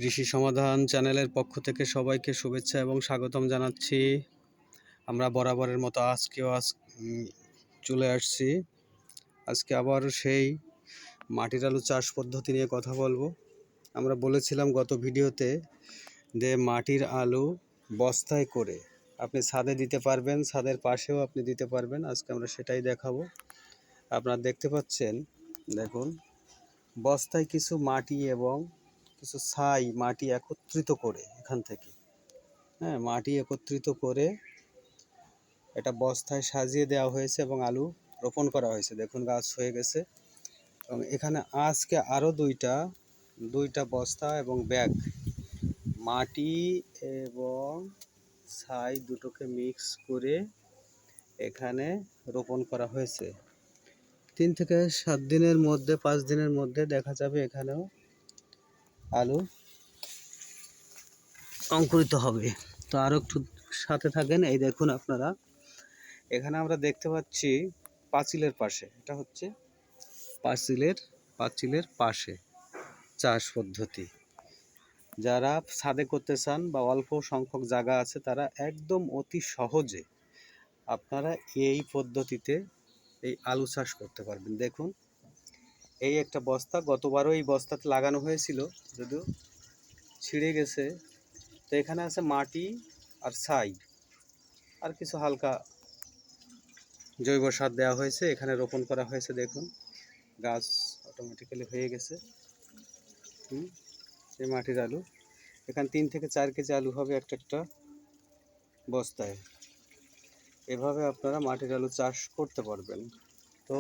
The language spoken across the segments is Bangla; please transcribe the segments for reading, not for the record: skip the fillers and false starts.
কৃষি সমাধান চ্যানেলের পক্ষ থেকে সবাইকে শুভেচ্ছা এবং স্বাগতম জানাচ্ছি। আমরা বরাবরের মতো আজকেও চলে আসছি। আজকে আবার সেই মাটির আলু চাষ পদ্ধতি নিয়ে কথা বলবো। আমরা বলেছিলাম গত ভিডিওতে যে মাটির আলু বস্তায় করে আপনি ছাদে দিতে পারবেন, ছাদের পাশেও আপনি দিতে পারবেন। আজকে আমরা সেটাই দেখাবো। আপনারা দেখতে পাচ্ছেন, দেখুন বস্তায় কিছু মাটি এবং কিছু ছাই মাটি একত্রিত করে এখান থেকে মাটি একত্রিত করে এটা বস্তায় সাজিয়ে দেওয়া হয়েছে এবং আলু রোপণ করা হয়েছে। দেখুন গাছ হয়ে গেছে এবং এখানে আজকে আরও দুইটা বস্তা এবং ব্যাগ মাটি এবং ছাই দুটোকে মিক্স করে এখানে রোপণ করা হয়েছে। 3 থেকে 7 দিনের মধ্যে 5 দিনের মধ্যে দেখা যাবে এখানেও আলু অঙ্কুরিত হবে। তো আরও একটু সাথে থাকেন। এই দেখুন আপনারা, এখানে আমরা দেখতে পাচ্ছি পাঁচিলের পাশে, এটা হচ্ছে পাঁচিলের পাশে চাষ পদ্ধতি। যারা ছাদে করতে চান বা অল্প সংখ্যক জায়গা আছে তারা একদম অতি সহজে আপনারা এই পদ্ধতিতে এই আলু চাষ করতে পারবেন। দেখুন এই একটা বস্তা, গতবারও এই বস্তাতে লাগানো হয়েছিল, যদিও ছিঁড়ে গেছে। তো এখানে আছে মাটি আর ছাই আর কিছু হালকা জৈব সার দেওয়া হয়েছে, এখানে রোপণ করা হয়েছে। দেখুন গাছ অটোমেটিক্যালি হয়ে গেছে। এই মাটির আলু এখানে 3 থেকে 4 কেজি আলু হবে একটা বস্তায়। এভাবে আপনারা মাটির আলু চাষ করতে পারবেন। তো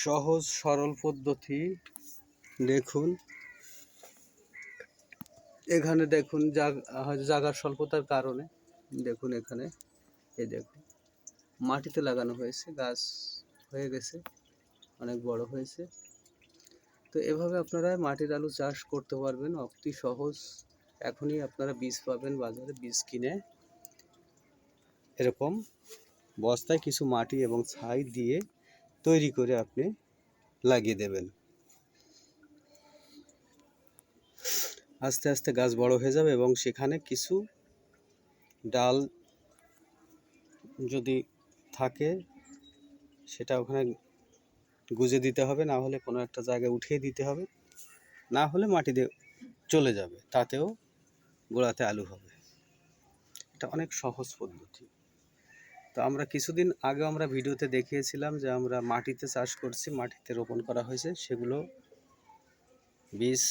সহজ সরল পদ্ধতি। দেখুন এখানে দেখুন জায়গার স্বল্পতার কারণে দেখুন এখানে এই দেখুন মাটিতে লাগানো হয়েছে, গাছ হয়ে গেছে, অনেক বড় হয়েছে। তো এভাবে আপনারা মাটির আলু চাষ করতে পারবেন অতি সহজ। এখনই আপনারা বীজ পাবেন বাজারে, বীজ কিনে এরকম বস্তায় কিছু মাটি এবং ছাই দিয়ে তৈরি করে আপনি লাগিয়ে দেবেন। আস্তে আস্তে গাছ বড় হয়ে যাবে এবং সেখানে কিছু ডাল যদি থাকে সেটা ওখানে গুজে দিতে হবে, না হলে কোনো একটা জায়গায় উঠিয়ে দিতে হবে, না হলে মাটিতে চলে যাবে, তাতেও গোড়াতে আলু হবে। এটা অনেক সহজ পদ্ধতি। তো আমরা কিছুদিন আগে আমরা ভিডিওতে দেখিয়েছিলাম যে আমরা মাটিতে চাষ করছি, মাটিতে রোপণ করা হয়েছে, সেগুলো বীজ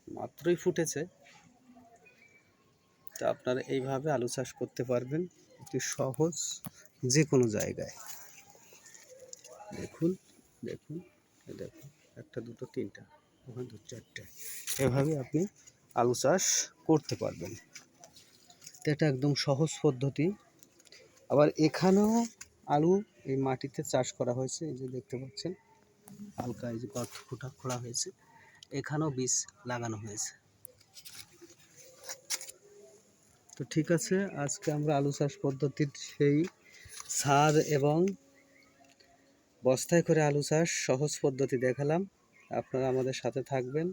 মাত্রই ফুটেছে। তো আপনারা এইভাবে আলু চাষ করতে পারবেন অতি সহজ যে কোনো জায়গায়। দেখুন দেখুন দেখুন, একটা দুটো তিনটা, ওখানে দু চারটে, এভাবে আপনি আলু চাষ করতে পারবেন। এটা একদম সহজ পদ্ধতি। আবার এখানেও আলু এই মাটিতে চাষ করা হয়েছে, এই যে দেখতে পাচ্ছেন হালকা এই যে গর্ত খোঁড়া হয়েছে, এখানেও বীজ লাগানো হয়েছে। তো ঠিক আছে, আজকে আমরা আলু চাষ পদ্ধতির সেই ছাদ এবং বস্তায় করে আলু চাষ সহজ পদ্ধতি দেখালাম। আপনারা আমাদের সাথে থাকবেন,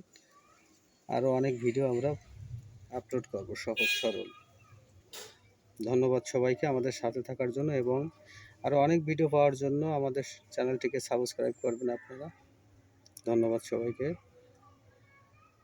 আরও অনেক ভিডিও আমরা আপলোড করব সহজ সরল। ধন্যবাদ সবাইকে আমাদের সাথে থাকার জন্য, এবং আরও অনেক ভিডিও পাওয়ার জন্য আমাদের চ্যানেলটিকে সাবস্ক্রাইব করবেন আপনারা। ধন্যবাদ সবাইকে।